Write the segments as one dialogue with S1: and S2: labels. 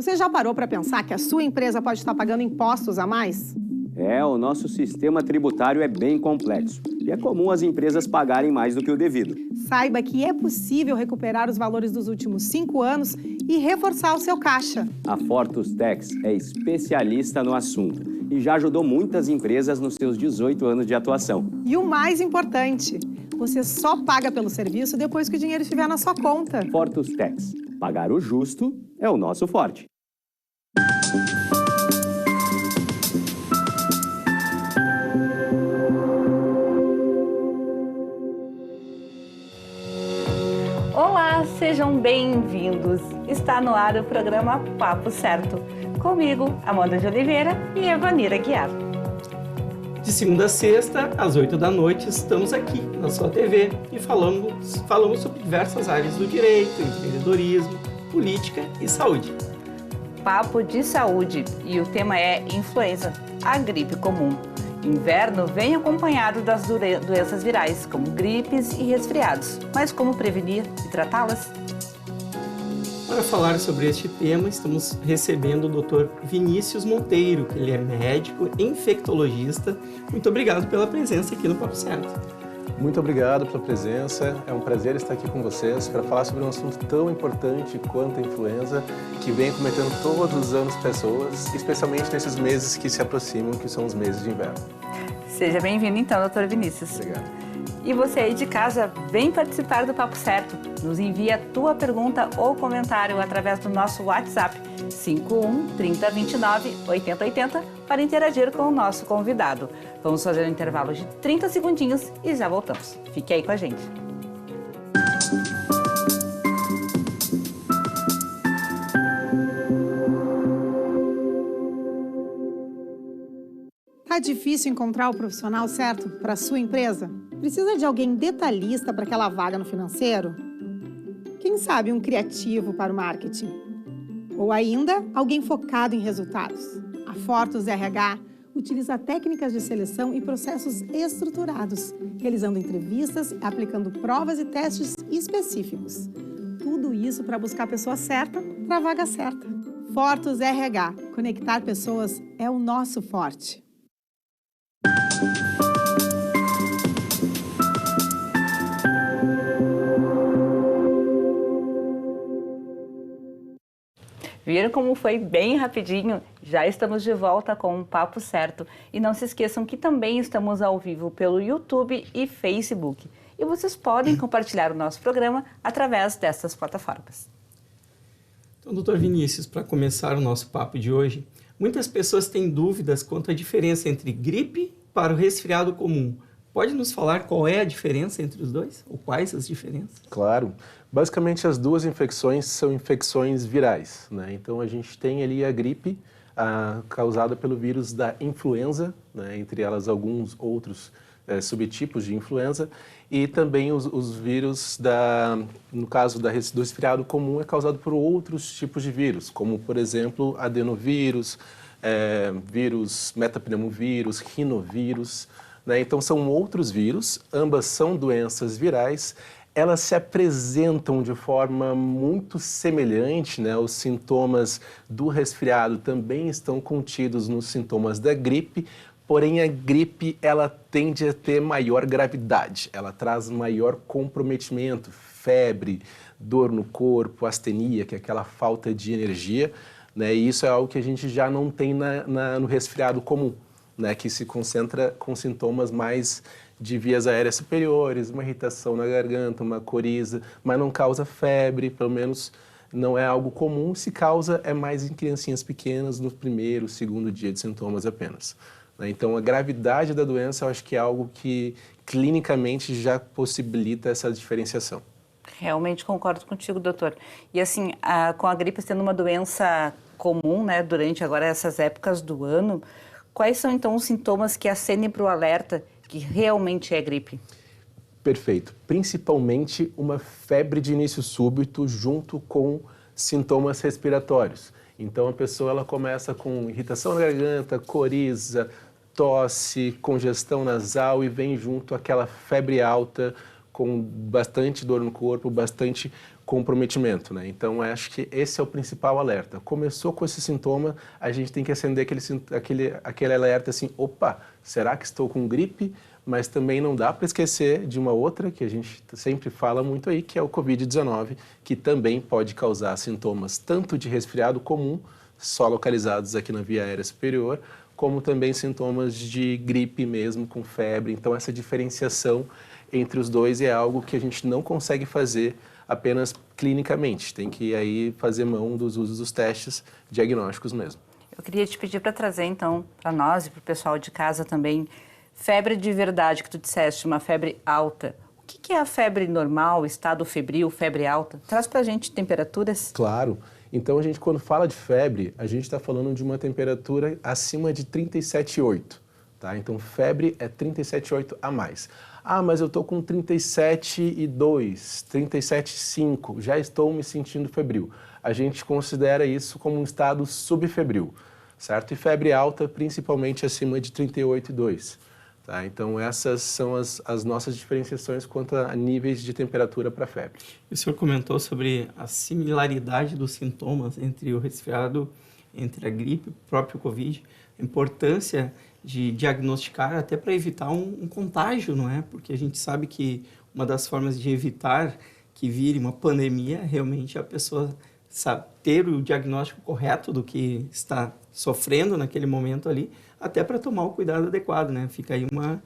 S1: Você já parou para pensar que a sua empresa pode estar pagando impostos a mais?
S2: O nosso sistema tributário é bem complexo e é comum as empresas pagarem mais do que o devido.
S1: Saiba que é possível recuperar os valores dos últimos 5 anos e reforçar o seu caixa.
S2: A Fortus Tax é especialista no assunto e já ajudou muitas empresas nos seus 18 anos de atuação.
S1: E o mais importante, você só paga pelo serviço depois que o dinheiro estiver na sua conta.
S2: Fortus Tax. Pagar o justo é o nosso forte.
S3: Olá, sejam bem-vindos. Está no ar o programa Papo Certo. Comigo, Amanda de Oliveira e Evanira Guiar.
S4: De segunda a sexta, às 8 da noite, estamos aqui na sua TV e falamos sobre diversas áreas do direito, empreendedorismo, política e saúde.
S3: Papo de saúde e o tema é influenza, a gripe comum. Inverno vem acompanhado das doenças virais, como gripes e resfriados. Mas como prevenir e tratá-las?
S4: Para falar sobre este tema, estamos recebendo o Dr. Vinícius Monteiro, que ele é médico infectologista. Muito obrigado pela presença aqui no Papo Certo.
S5: Muito obrigado pela presença. É um prazer estar aqui com vocês para falar sobre um assunto tão importante quanto a influenza, que vem cometendo todos os anos pessoas, especialmente nesses meses que se aproximam, que são os meses de inverno.
S3: Seja bem-vindo então, Dr. Vinícius.
S5: Obrigado.
S3: E você aí de casa, vem participar do Papo Certo. Nos envia a tua pergunta ou comentário através do nosso WhatsApp 51 30 29 80 80 para interagir com o nosso convidado. Vamos fazer um intervalo de 30 segundinhos e já voltamos. Fique aí com a gente.
S1: Tá difícil encontrar o profissional certo para a sua empresa? Precisa de alguém detalhista para aquela vaga no financeiro? Quem sabe um criativo para o marketing? Ou ainda, alguém focado em resultados? A Fortus RH utiliza técnicas de seleção e processos estruturados, realizando entrevistas, aplicando provas e testes específicos. Tudo isso para buscar a pessoa certa para a vaga certa. Fortus RH. Conectar pessoas é o nosso forte.
S3: Viram como foi bem rapidinho? Já estamos de volta com um Papo Certo. E não se esqueçam que também estamos ao vivo pelo YouTube e Facebook. E vocês podem compartilhar o nosso programa através dessas plataformas.
S4: Então, doutor Vinícius, para começar o nosso papo de hoje, muitas pessoas têm dúvidas quanto à diferença entre gripe para o resfriado comum. Pode nos falar qual é a diferença entre os dois? Ou quais as diferenças?
S5: Claro. Basicamente, as duas infecções são infecções virais, né? Então, a gente tem ali a gripe causada pelo vírus da influenza, né? Entre elas alguns outros subtipos de influenza, e também os vírus, no caso do resfriado comum, é causado por outros tipos de vírus, como, por exemplo, adenovírus, vírus metapneumovírus, rinovírus, né? Então, são outros vírus, ambas são doenças virais. Elas se apresentam de forma muito semelhante, né? Os sintomas do resfriado também estão contidos nos sintomas da gripe, porém a gripe ela tende a ter maior gravidade, ela traz maior comprometimento, febre, dor no corpo, astenia, que é aquela falta de energia, né? E isso é algo que a gente já não tem no resfriado comum, né? Que se concentra com sintomas mais de vias aéreas superiores, uma irritação na garganta, uma coriza, mas não causa febre, pelo menos não é algo comum. Se causa, é mais em criancinhas pequenas, no primeiro, segundo dia de sintomas apenas. Então, a gravidade da doença, eu acho que é algo que clinicamente já possibilita essa diferenciação.
S3: Realmente concordo contigo, doutor. E assim, com a gripe sendo uma doença comum, né, durante agora essas épocas do ano, quais são então os sintomas que acendem para o alerta que realmente é gripe?
S5: Perfeito. Principalmente uma febre de início súbito junto com sintomas respiratórios. Então a pessoa ela começa com irritação na garganta, coriza, tosse, congestão nasal e vem junto aquela febre alta com bastante dor no corpo, bastante comprometimento, né? Então, acho que esse é o principal alerta. Começou com esse sintoma, a gente tem que acender aquele alerta assim, opa, será que estou com gripe? Mas também não dá para esquecer de uma outra que a gente sempre fala muito aí, que é o Covid-19, que também pode causar sintomas tanto de resfriado comum, só localizados aqui na via aérea superior, como também sintomas de gripe mesmo, com febre. Então, essa diferenciação entre os dois é algo que a gente não consegue fazer apenas clinicamente. Tem que aí fazer mão dos usos dos testes diagnósticos mesmo.
S3: Eu queria te pedir para trazer, então, para nós e para o pessoal de casa também, febre de verdade, que tu disseste, uma febre alta. O que é a febre normal, estado febril, febre alta? Traz para a gente temperaturas.
S5: Claro. Então, a gente, quando fala de febre, a gente está falando de uma temperatura acima de 37,8. Tá? Então, febre é 37,8 a mais. Ah, mas eu estou com 37,2, 37,5, já estou me sentindo febril. A gente considera isso como um estado subfebril, certo? E febre alta, principalmente acima de 38,2. Tá? Então, essas são as nossas diferenciações quanto a níveis de temperatura para febre.
S4: O senhor comentou sobre a similaridade dos sintomas entre o resfriado, entre a gripe, o próprio Covid, a importância de diagnosticar até para evitar um contágio, não é? Porque a gente sabe que uma das formas de evitar que vire uma pandemia é realmente a pessoa ter o diagnóstico correto do que está sofrendo naquele momento ali, até para tomar o cuidado adequado, né? Fica aí uma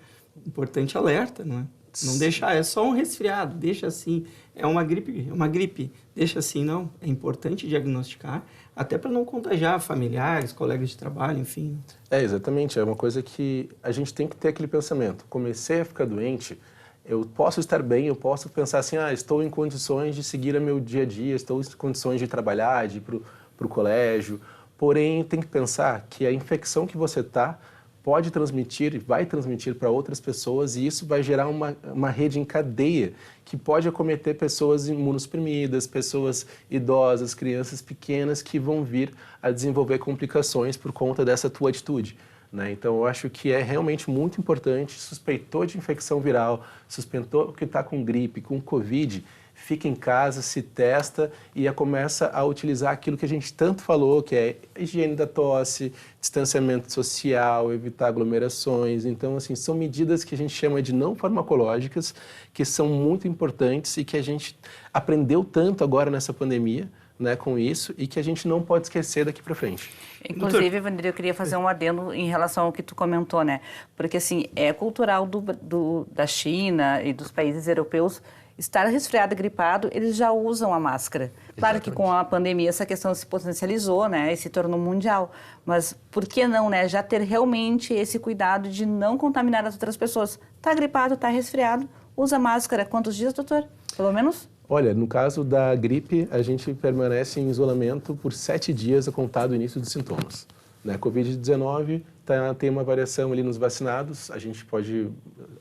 S4: importante alerta, não é? Não deixar, é só um resfriado, deixa assim, é uma gripe, deixa assim, não. É importante diagnosticar, até para não contagiar familiares, colegas de trabalho, enfim.
S5: Exatamente, é uma coisa que a gente tem que ter aquele pensamento. Comecei a ficar doente, eu posso estar bem, eu posso pensar assim, estou em condições de seguir o meu dia a dia, estou em condições de trabalhar, de ir para o colégio, porém tem que pensar que a infecção que você está pode transmitir e vai transmitir para outras pessoas e isso vai gerar uma rede em cadeia que pode acometer pessoas imunossuprimidas, pessoas idosas, crianças pequenas que vão vir a desenvolver complicações por conta dessa tua atitude. Né? Então, eu acho que é realmente muito importante, suspeitou de infecção viral, suspeitou que está com gripe, com Covid, fica em casa, se testa e começa a utilizar aquilo que a gente tanto falou, que é higiene da tosse, distanciamento social, evitar aglomerações. Então, assim, são medidas que a gente chama de não farmacológicas, que são muito importantes e que a gente aprendeu tanto agora nessa pandemia, né, com isso, e que a gente não pode esquecer daqui para frente.
S3: Inclusive, Vandir, eu queria fazer um adendo em relação ao que tu comentou, né? Porque, assim, é cultural da China e dos países europeus estar resfriado e gripado, eles já usam a máscara. Claro que com a pandemia essa questão se potencializou, né, e se tornou mundial. Mas por que não, né, já ter realmente esse cuidado de não contaminar as outras pessoas? Está gripado, está resfriado, usa máscara. Quantos dias, doutor? Pelo menos?
S5: Olha, no caso da gripe, a gente permanece em isolamento por 7 dias a contar do início dos sintomas. Né? Covid-19 tem uma variação ali nos vacinados, a gente pode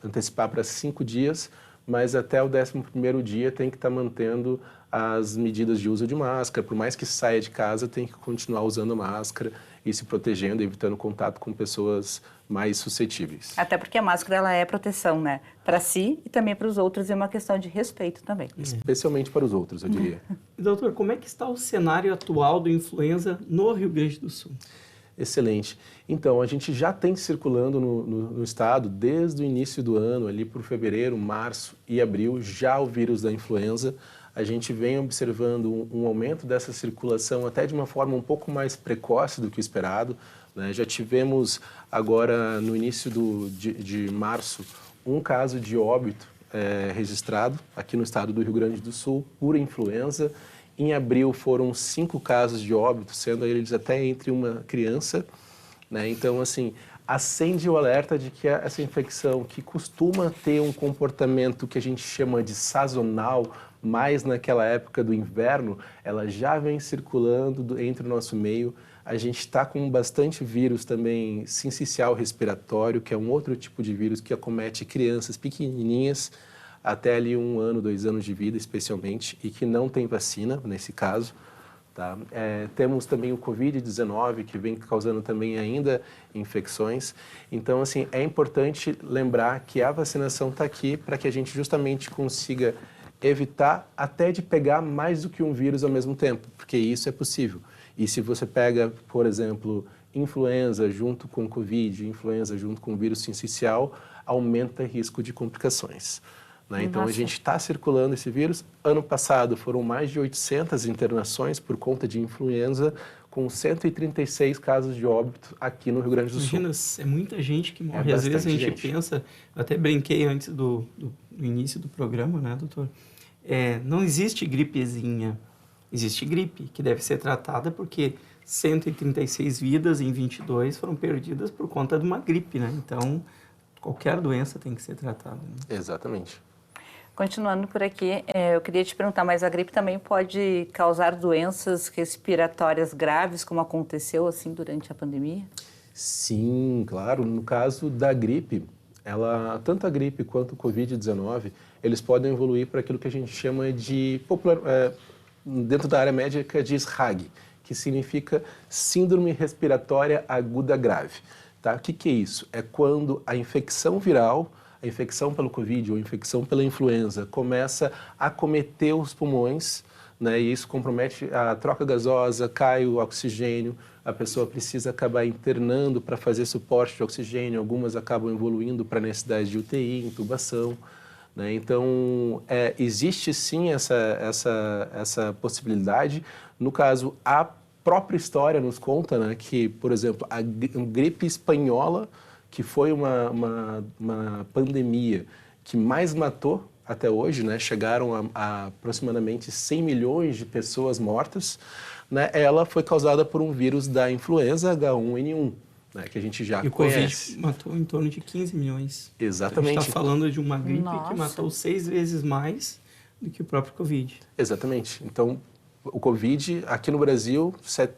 S5: antecipar para 5 dias, mas até o 11º dia tem que estar mantendo as medidas de uso de máscara. Por mais que saia de casa, tem que continuar usando máscara e se protegendo, evitando contato com pessoas mais suscetíveis.
S3: Até porque a máscara ela é proteção, né? Para si e também para os outros, é uma questão de respeito também.
S5: Especialmente para os outros, eu diria.
S4: Doutor, como é que está o cenário atual do influenza no Rio Grande do Sul?
S5: Excelente. Então, a gente já tem circulando no estado, desde o início do ano, ali por fevereiro, março e abril, já o vírus da influenza. A gente vem observando um aumento dessa circulação até de uma forma um pouco mais precoce do que o esperado. Né? Já tivemos agora, no início de março, um caso de óbito registrado aqui no estado do Rio Grande do Sul por influenza. Em abril foram 5 casos de óbito, sendo eles até entre uma criança. Né? Então, assim, acende o alerta de que essa infecção, que costuma ter um comportamento que a gente chama de sazonal, mais naquela época do inverno, ela já vem circulando entre o nosso meio. A gente está com bastante vírus também sincicial respiratório, que é um outro tipo de vírus que acomete crianças pequenininhas, até ali 1 ano, 2 anos de vida, especialmente, e que não tem vacina, nesse caso. Tá? Temos também o Covid-19, que vem causando também ainda infecções. Então, assim, é importante lembrar que a vacinação está aqui para que a gente justamente consiga evitar até de pegar mais do que um vírus ao mesmo tempo, porque isso é possível. E se você pega, por exemplo, influenza junto com Covid, influenza junto com vírus sincicial, aumenta o risco de complicações. Né? Então, a gente está circulando esse vírus. Ano passado foram mais de 800 internações por conta de influenza, com 136 casos de óbito aqui no Rio Grande do Sul.
S4: Imagina, é muita gente que morre. Às vezes a gente pensa, eu até brinquei antes do início do programa, né, doutor? Não existe gripezinha, existe gripe, que deve ser tratada porque 136 vidas em 22 foram perdidas por conta de uma gripe, né? Então, qualquer doença tem que ser tratada. Né?
S5: Exatamente.
S3: Continuando por aqui, eu queria te perguntar, mas a gripe também pode causar doenças respiratórias graves, como aconteceu assim durante a pandemia?
S5: Sim, claro. No caso da gripe, tanto a gripe quanto o Covid-19, eles podem evoluir para aquilo que a gente chama de, dentro da área médica, de SRAG, que significa Síndrome Respiratória Aguda Grave. Tá? O que é isso? É quando a infecção viral, a infecção pelo Covid ou a infecção pela influenza começa a acometer os pulmões, né? E isso compromete a troca gasosa, cai o oxigênio, a pessoa precisa acabar internando para fazer suporte de oxigênio, algumas acabam evoluindo para necessidade de UTI, intubação. Né? Então, existe sim essa possibilidade. No caso, a própria história nos conta, né, que, por exemplo, a gripe espanhola, que foi uma pandemia que mais matou até hoje, né, chegaram a aproximadamente 100 milhões de pessoas mortas, né, ela foi causada por um vírus da influenza H1N1. Né, que a gente já conhece.
S4: E o Covid matou em torno de 15 milhões.
S5: Exatamente.
S4: Então, a gente está falando de uma gripe
S3: Nossa.
S4: que matou 6 vezes mais do que o próprio Covid.
S5: Exatamente. Então, o Covid, aqui no Brasil,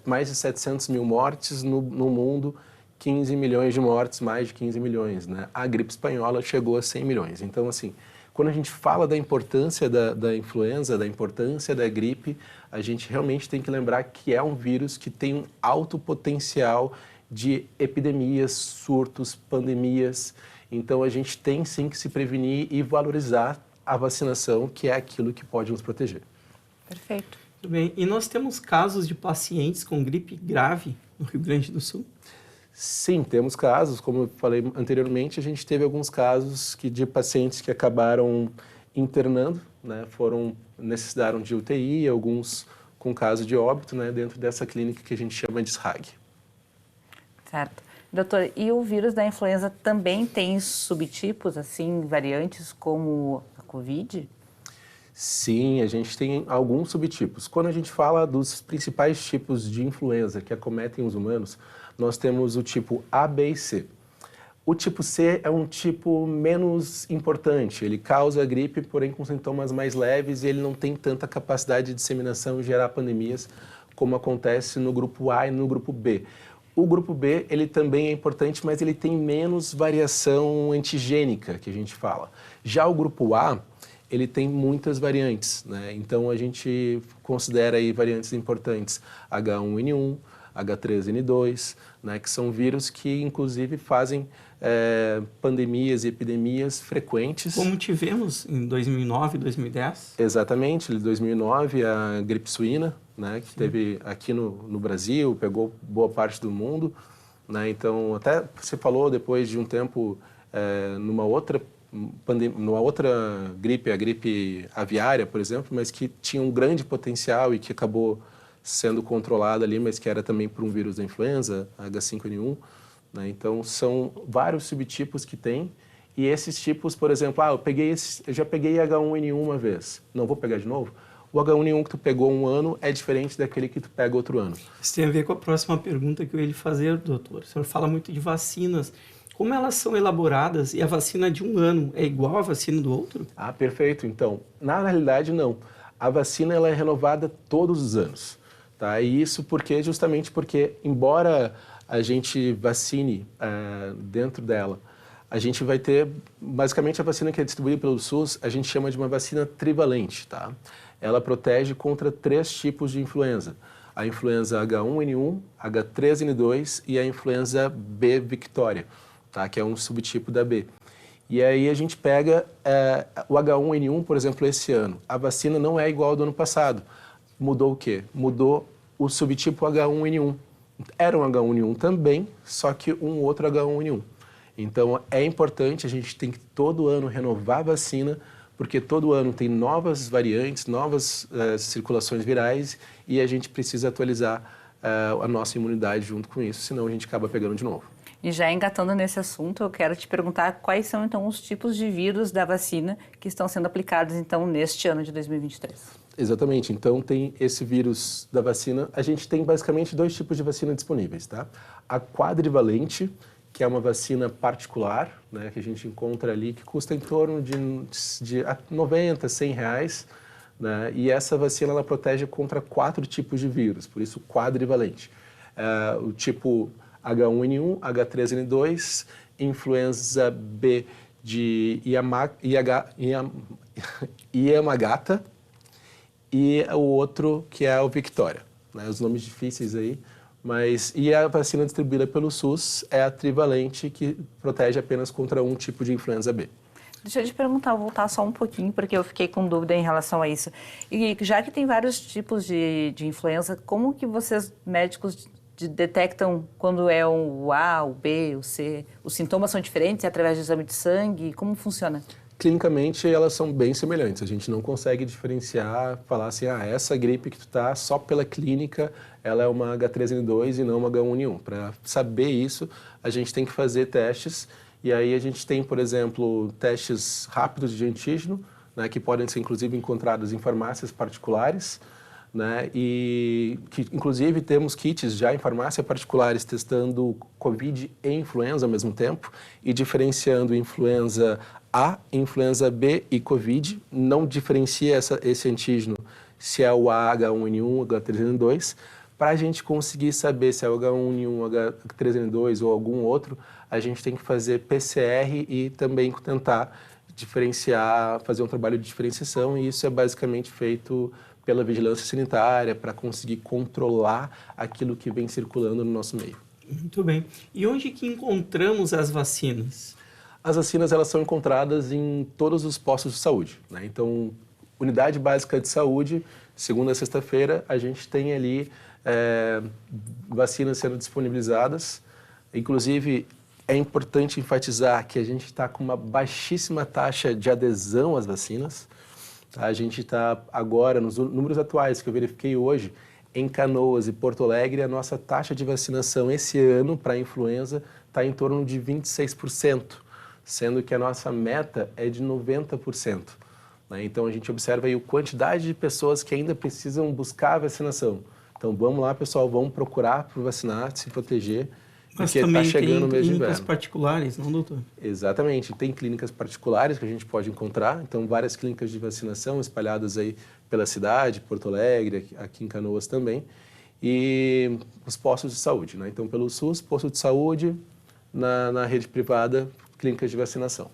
S5: mais de 700 mil mortes, no mundo, 15 milhões de mortes, mais de 15 milhões. Né? A gripe espanhola chegou a 100 milhões. Então, assim, quando a gente fala da importância da influenza, da importância da gripe, a gente realmente tem que lembrar que é um vírus que tem um alto potencial de epidemias, surtos, pandemias. Então, a gente tem sim que se prevenir e valorizar a vacinação, que é aquilo que pode nos proteger.
S3: Perfeito.
S4: Muito bem. E nós temos casos de pacientes com gripe grave no Rio Grande do Sul?
S5: Sim, temos casos. Como eu falei anteriormente, a gente teve alguns casos de pacientes que acabaram internando, né, necessitaram de UTI, alguns com caso de óbito, né, dentro dessa clínica que a gente chama de SRAG.
S3: Certo. Doutor, e o vírus da influenza também tem subtipos, assim, variantes como a Covid?
S5: Sim, a gente tem alguns subtipos. Quando a gente fala dos principais tipos de influenza que acometem os humanos, nós temos o tipo A, B e C. O tipo C é um tipo menos importante, ele causa gripe, porém com sintomas mais leves e ele não tem tanta capacidade de disseminação e gerar pandemias como acontece no grupo A e no grupo B. O grupo B, ele também é importante, mas ele tem menos variação antigênica, que a gente fala. Já o grupo A, ele tem muitas variantes, né? Então, a gente considera aí variantes importantes H1N1, H3N2, né? Que são vírus que, inclusive, fazem pandemias e epidemias frequentes.
S4: Como tivemos em 2009, 2010?
S5: Exatamente, em 2009, a gripe suína, né? Que teve aqui no Brasil, pegou boa parte do mundo. Né? Então, até você falou depois de um tempo, numa outra gripe, a gripe aviária, por exemplo, mas que tinha um grande potencial e que acabou sendo controlada ali, mas que era também por um vírus da influenza, H5N1. Né? Então, são vários subtipos que tem. E esses tipos, por exemplo, eu já peguei H1N1 uma vez, não vou pegar de novo? O H1N1 que tu pegou um ano é diferente daquele que tu pega outro ano.
S4: Isso tem a ver com a próxima pergunta que eu ia lhe fazer, doutor. O senhor fala muito de vacinas. Como elas são elaboradas e a vacina de um ano é igual à vacina do outro?
S5: Ah, perfeito. Então, na realidade, não. A vacina ela é renovada todos os anos. Tá? E isso justamente porque, embora a gente vacine dentro dela, a gente vai ter, basicamente, a vacina que é distribuída pelo SUS, a gente chama de uma vacina trivalente. Tá? Ela protege contra 3 tipos de influenza. A influenza H1N1, H3N2 e a influenza B Victoria, tá? Que é um subtipo da B. E aí a gente pega o H1N1, por exemplo, esse ano. A vacina não é igual ao do ano passado. Mudou o quê? Mudou o subtipo H1N1. Era um H1N1 também, só que um outro H1N1. Então é importante, a gente tem que todo ano renovar a vacina, porque todo ano tem novas variantes, novas circulações virais e a gente precisa atualizar a nossa imunidade junto com isso, senão a gente acaba pegando de novo.
S3: E já engatando nesse assunto, eu quero te perguntar quais são, então, os tipos de vírus da vacina que estão sendo aplicados, então, neste ano de 2023.
S5: Exatamente. Então, tem esse vírus da vacina. A gente tem, basicamente, 2 tipos de vacina disponíveis, tá? A quadrivalente, que é uma vacina particular, né, que a gente encontra ali, que custa em torno de R$90, R$100, né? E essa vacina, ela protege contra 4 tipos de vírus, por isso quadrivalente. O tipo H1N1, H3N2, influenza B de Yamagata e o outro que é o Victoria, né? Os nomes difíceis aí, e a vacina distribuída pelo SUS é a trivalente, que protege apenas contra um tipo de influenza B.
S3: Deixa eu te perguntar, vou voltar só um pouquinho, porque eu fiquei com dúvida em relação a isso. E já que tem vários tipos de influenza, como que vocês, médicos, detectam quando é o A, o B, o C? Os sintomas são diferentes através do exame de sangue? Como funciona?
S5: Clinicamente, elas são bem semelhantes. A gente não consegue diferenciar, falar assim, essa gripe que tu tá só pela clínica, ela é uma H3N2 e não uma H1N1. Para saber isso, a gente tem que fazer testes. E aí a gente tem, por exemplo, testes rápidos de antígeno, né, que podem ser, inclusive, encontrados em farmácias particulares, né, e que, inclusive, temos kits já em farmácias particulares testando Covid e influenza ao mesmo tempo e diferenciando influenza A, influenza B e Covid. Não diferencia esse antígeno se é o A, H1N1, H3N2, para a gente conseguir saber se é o H1N1, H3N2 ou algum outro. A gente tem que fazer PCR e também tentar diferenciar, fazer um trabalho de diferenciação, e isso é basicamente feito pela vigilância sanitária para conseguir controlar aquilo que vem circulando no nosso meio.
S4: Muito bem. E onde que encontramos as vacinas?
S5: As vacinas, elas são encontradas em todos os postos de saúde, né? Então, unidade básica de saúde, segunda a sexta-feira, a gente tem ali vacinas sendo disponibilizadas. Inclusive, é importante enfatizar que a gente está com uma baixíssima taxa de adesão às vacinas. A gente está agora, nos números atuais que eu verifiquei hoje, em Canoas e Porto Alegre, a nossa taxa de vacinação esse ano para a influenza está em torno de 26%, sendo que a nossa meta é de 90%. Né? Então, a gente observa aí a quantidade de pessoas que ainda precisam buscar a vacinação. Então, vamos lá, pessoal, vamos procurar por vacinar, se proteger,
S4: mas
S5: porque está chegando o mês de inverno.
S4: Mas clínicas particulares, não, doutor?
S5: Exatamente. Tem clínicas particulares que a gente pode encontrar. Então, várias clínicas de vacinação espalhadas aí pela cidade, Porto Alegre, aqui em Canoas também. E os postos de saúde, né? Então, pelo SUS, posto de saúde, na rede privada, clínicas de vacinação.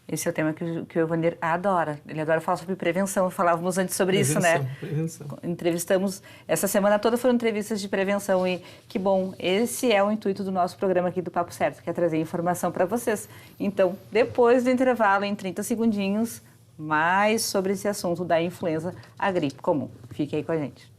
S3: Esse é o tema que o Evanir adora. Ele adora falar sobre prevenção. Falávamos antes sobre isso, né?
S4: Prevenção.
S3: Entrevistamos, essa semana toda foram entrevistas de prevenção e que bom, esse é o intuito do nosso programa aqui do Papo Certo, que é trazer informação para vocês. Então, depois do intervalo, em 30 segundinhos, mais sobre esse assunto da influenza, a gripe comum. Fique aí com a gente.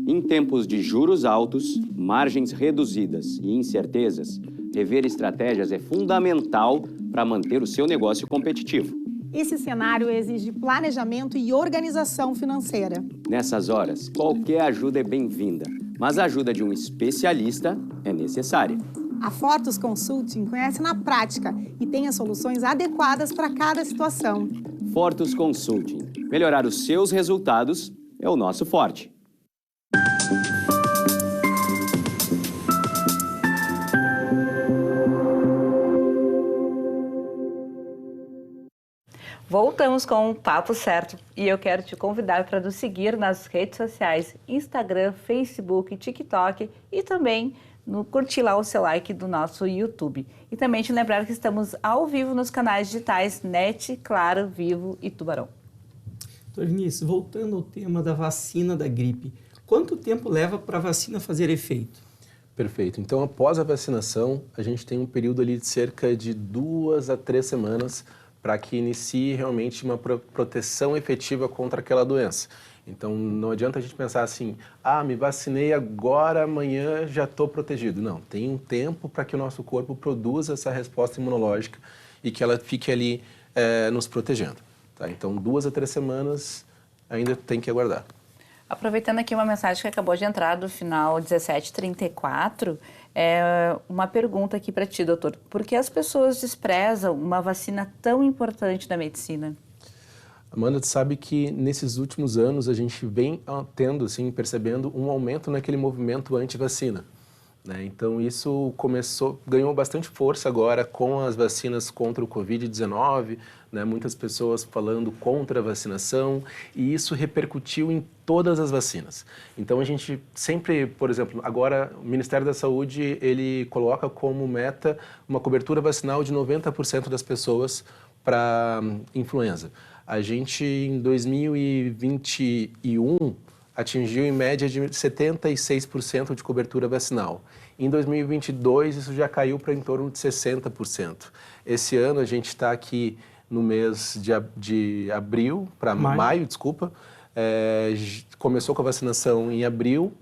S2: Em tempos de juros altos, margens reduzidas e incertezas, rever estratégias é fundamental para manter o seu negócio competitivo.
S1: Esse cenário exige planejamento e organização financeira.
S2: Nessas horas, qualquer ajuda é bem-vinda, mas a ajuda de um especialista é necessária.
S1: A Fortus Consulting conhece na prática e tem as soluções adequadas para cada situação.
S2: Fortus Consulting. Melhorar os seus resultados é o nosso forte.
S3: Voltamos com o Papo Certo e eu quero te convidar para nos seguir nas redes sociais, Instagram, Facebook, TikTok e também curtir lá o seu like do nosso YouTube. E também te lembrar que estamos ao vivo nos canais digitais NET, Claro, Vivo e Tubarão.
S4: Doutor Vinícius, voltando ao tema da vacina da gripe, quanto tempo leva para a vacina fazer efeito?
S5: Perfeito. Então, após a vacinação, a gente tem um período ali de cerca de 2 a 3 semanas para que inicie realmente uma proteção efetiva contra aquela doença. Então, não adianta a gente pensar assim, me vacinei agora, amanhã já estou protegido. Não, tem um tempo para que o nosso corpo produza essa resposta imunológica e que ela fique ali nos protegendo. Tá? Então, 2 a 3 semanas ainda tem que aguardar.
S3: Aproveitando aqui uma mensagem que acabou de entrar do final 1734, uma pergunta aqui para ti, doutor. Por que as pessoas desprezam uma vacina tão importante da medicina?
S5: Amanda, tu sabe que nesses últimos anos a gente vem tendo, assim, percebendo um aumento naquele movimento anti-vacina, né? Então isso ganhou bastante força agora com as vacinas contra o Covid-19, né? Muitas pessoas falando contra a vacinação e isso repercutiu em todas as vacinas. Então a gente sempre, por exemplo, agora o Ministério da Saúde, ele coloca como meta uma cobertura vacinal de 90% das pessoas para influenza. A gente, em 2021, atingiu em média de 76% de cobertura vacinal. Em 2022, isso já caiu para em torno de 60%. Esse ano, a gente está aqui no mês de abril, para maio, desculpa. Começou com a vacinação em abril,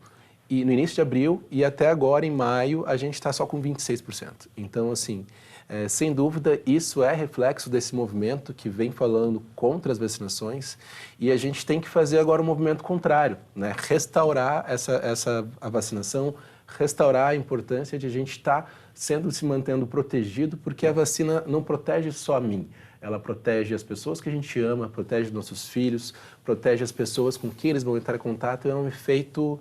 S5: e no início de abril, e até agora, em maio, a gente está só com 26%. Então, assim, sem dúvida, isso é reflexo desse movimento que vem falando contra as vacinações e a gente tem que fazer agora um movimento contrário, né? Restaurar a vacinação, restaurar a importância de a gente estar se mantendo protegido, porque a vacina não protege só a mim, ela protege as pessoas que a gente ama, protege nossos filhos, protege as pessoas com quem eles vão entrar em contato, é um efeito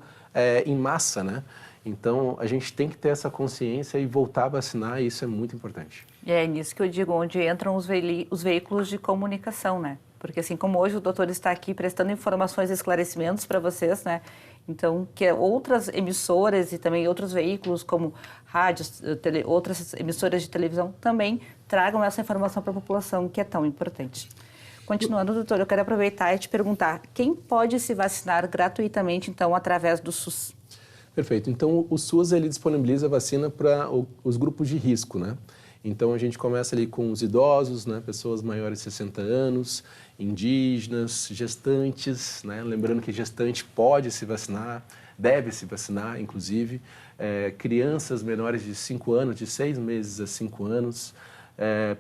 S5: em massa, né? Então, a gente tem que ter essa consciência e voltar a vacinar, e isso é muito importante.
S3: E é nisso que eu digo, onde entram os veículos de comunicação, né? Porque assim como hoje o doutor está aqui prestando informações e esclarecimentos para vocês, né? Então, que outras emissoras e também outros veículos, como rádios, outras emissoras de televisão, também tragam essa informação para a população, que é tão importante. Continuando, doutor, eu quero aproveitar e te perguntar, quem pode se vacinar gratuitamente, então, através do SUS?
S5: Perfeito. Então, o SUS ele disponibiliza a vacina para os grupos de risco, né? Então, a gente começa ali com os idosos, né? Pessoas maiores de 60 anos, indígenas, gestantes, né? Lembrando que gestante pode se vacinar, deve se vacinar, inclusive. Crianças menores de 5 anos, de 6 meses a 5 anos.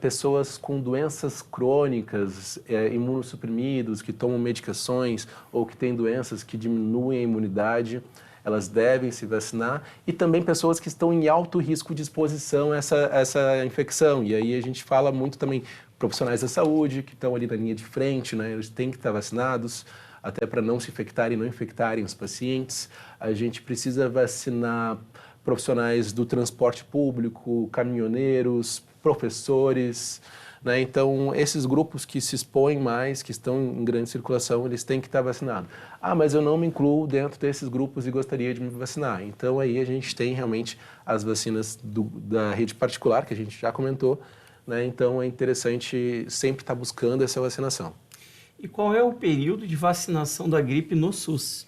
S5: Pessoas com doenças crônicas, imunossuprimidos, que tomam medicações ou que têm doenças que diminuem a imunidade, elas devem se vacinar, e também pessoas que estão em alto risco de exposição a essa infecção. E aí a gente fala muito também profissionais da saúde que estão ali na linha de frente, né? Eles têm que estar vacinados, até para não se infectarem e não infectarem os pacientes. A gente precisa vacinar profissionais do transporte público, caminhoneiros, professores, né? Então, esses grupos que se expõem mais, que estão em grande circulação, eles têm que estar vacinados. Mas eu não me incluo dentro desses grupos e gostaria de me vacinar. Então, aí a gente tem realmente as vacinas da rede particular, que a gente já comentou, né? Então, é interessante sempre estar buscando essa vacinação.
S4: E qual é o período de vacinação da gripe no SUS?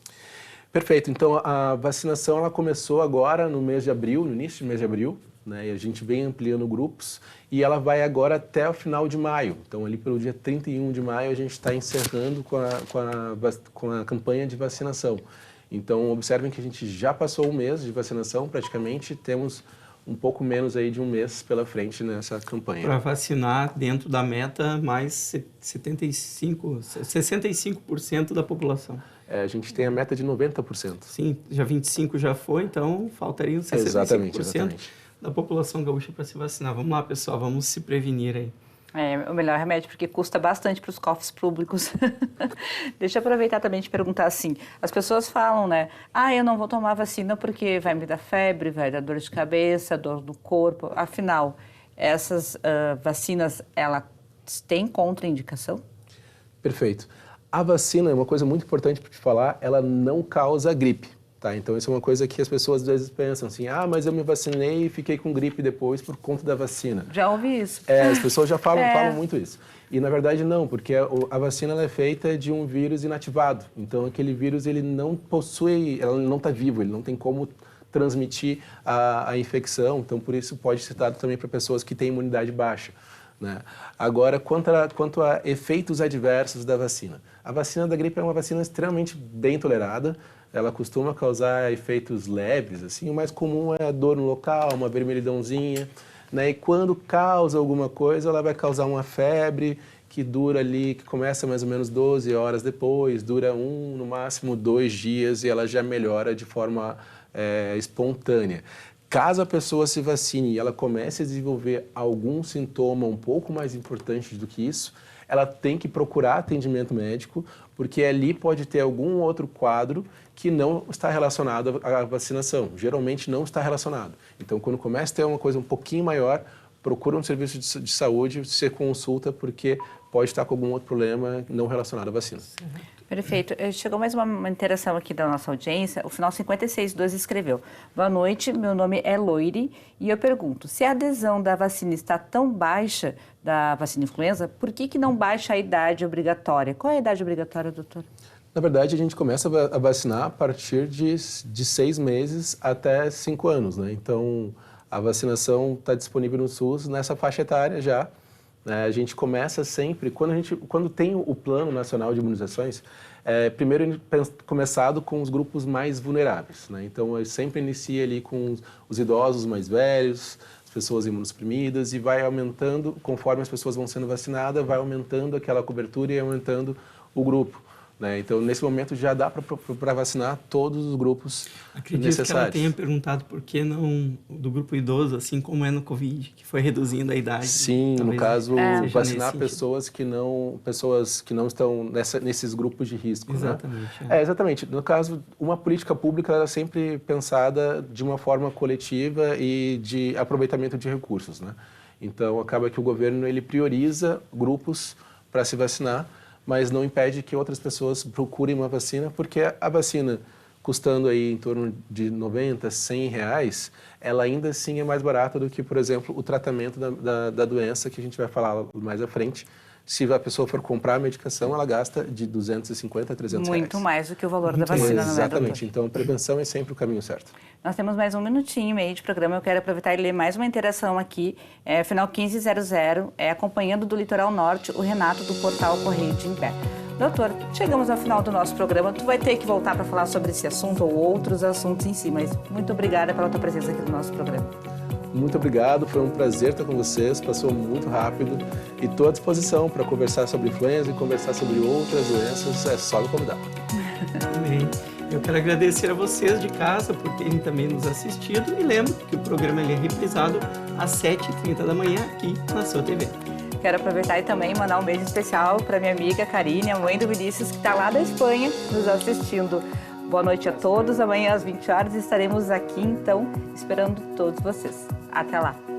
S5: Perfeito. Então, a vacinação ela começou agora no mês de abril, no início do mês de abril, né? E a gente vem ampliando grupos e ela vai agora até o final de maio. Então, ali pelo dia 31 de maio, a gente está encerrando com a campanha de vacinação. Então, observem que a gente já passou um mês de vacinação, praticamente temos um pouco menos aí de um mês pela frente nessa campanha.
S4: Para vacinar dentro da meta mais 65% da população.
S5: A gente tem a meta de 90%.
S4: Sim, já 25% já foi, então faltariam 65%
S5: exatamente.
S4: Da população gaúcha para se vacinar. Vamos lá, pessoal, vamos se prevenir aí.
S3: É o melhor remédio, porque custa bastante para os cofres públicos. Deixa eu aproveitar também e te perguntar assim, as pessoas falam, né? Eu não vou tomar vacina porque vai me dar febre, vai dar dor de cabeça, dor no corpo. Afinal, essas vacinas, elas têm contraindicação?
S5: Perfeito. A vacina é uma coisa muito importante para te falar, ela não causa gripe. Tá? Então, isso é uma coisa que as pessoas às vezes pensam assim, mas eu me vacinei e fiquei com gripe depois por conta da vacina.
S3: Já ouvi isso.
S5: As pessoas já falam muito isso. E, na verdade, não, porque a vacina ela é feita de um vírus inativado. Então, aquele vírus, ele não possui, ele não está vivo, ele não tem como transmitir a infecção. Então, por isso, pode ser dado também para pessoas que têm imunidade baixa. Né? Agora, quanto a efeitos adversos da vacina. A vacina da gripe é uma vacina extremamente bem tolerada. Ela costuma causar efeitos leves, assim. O mais comum é a dor no local, uma vermelhidãozinha. Né? E quando causa alguma coisa, ela vai causar uma febre que dura ali, que começa mais ou menos 12 horas depois, dura no máximo 2 dias e ela já melhora de forma espontânea. Caso a pessoa se vacine e ela comece a desenvolver algum sintoma um pouco mais importante do que isso, ela tem que procurar atendimento médico, porque ali pode ter algum outro quadro que não está relacionado à vacinação. Geralmente não está relacionado. Então, quando começa a ter uma coisa um pouquinho maior, procura um serviço de saúde, se consulta, porque pode estar com algum outro problema não relacionado à vacina.
S3: Perfeito. Chegou mais uma interação aqui da nossa audiência. O final 5612 escreveu: boa noite, meu nome é Loire e eu pergunto, se a adesão da vacina está tão baixa, da vacina influenza, por que não baixa a idade obrigatória? Qual é a idade obrigatória, doutor?
S5: Na verdade, a gente começa a vacinar a partir de 6 meses até 5 anos, né? Então, a vacinação está disponível no SUS nessa faixa etária já. A gente começa sempre, quando tem o Plano Nacional de Imunizações, primeiro começado com os grupos mais vulneráveis. Né? Então, sempre inicia ali com os idosos mais velhos, as pessoas imunossuprimidas, e vai aumentando, conforme as pessoas vão sendo vacinadas, vai aumentando aquela cobertura e aumentando o grupo. Né? Então, nesse momento, já dá para vacinar todos os grupos necessários.
S4: Acredito que ela tenha perguntado por que não do grupo idoso, assim como é no Covid, que foi reduzindo a idade.
S5: Sim, no caso, vacinar pessoas que não estão nesses grupos de risco.
S4: Exatamente.
S5: Né? Exatamente. No caso, uma política pública ela é sempre pensada de uma forma coletiva e de aproveitamento de recursos. Né? Então, acaba que o governo ele prioriza grupos para se vacinar, mas não impede que outras pessoas procurem uma vacina, porque a vacina, custando aí em torno de R$90, R$100, ela ainda assim é mais barata do que, por exemplo, o tratamento da doença, que a gente vai falar mais à frente. Se a pessoa for comprar a medicação, ela gasta de R$250 a R$300.
S3: Muito mais do que o valor da vacina, não é,
S5: exatamente. Então, a prevenção é sempre o caminho certo.
S3: Nós temos mais 1 minutinho e meio de programa. Eu quero aproveitar e ler mais uma interação aqui. Final 1500, acompanhando do Litoral Norte, o Renato do portal Correio de Imbé. Doutor, chegamos ao final do nosso programa. Tu vai ter que voltar para falar sobre esse assunto ou outros assuntos em si, mas muito obrigada pela tua presença aqui no nosso programa.
S5: Muito obrigado, foi um prazer estar com vocês, passou muito rápido e estou à disposição para conversar sobre influenza e conversar sobre outras doenças, é só me convidar.
S4: Amém. Eu quero agradecer a vocês de casa por terem também nos assistido e lembro que o programa ele é reprisado às 7h30 da manhã aqui na sua TV.
S3: Quero aproveitar e também mandar um beijo especial para minha amiga Karine, a mãe do Vinícius, que está lá da Espanha nos assistindo. Boa noite a todos, amanhã às 20 horas estaremos aqui, então, esperando todos vocês. Até lá!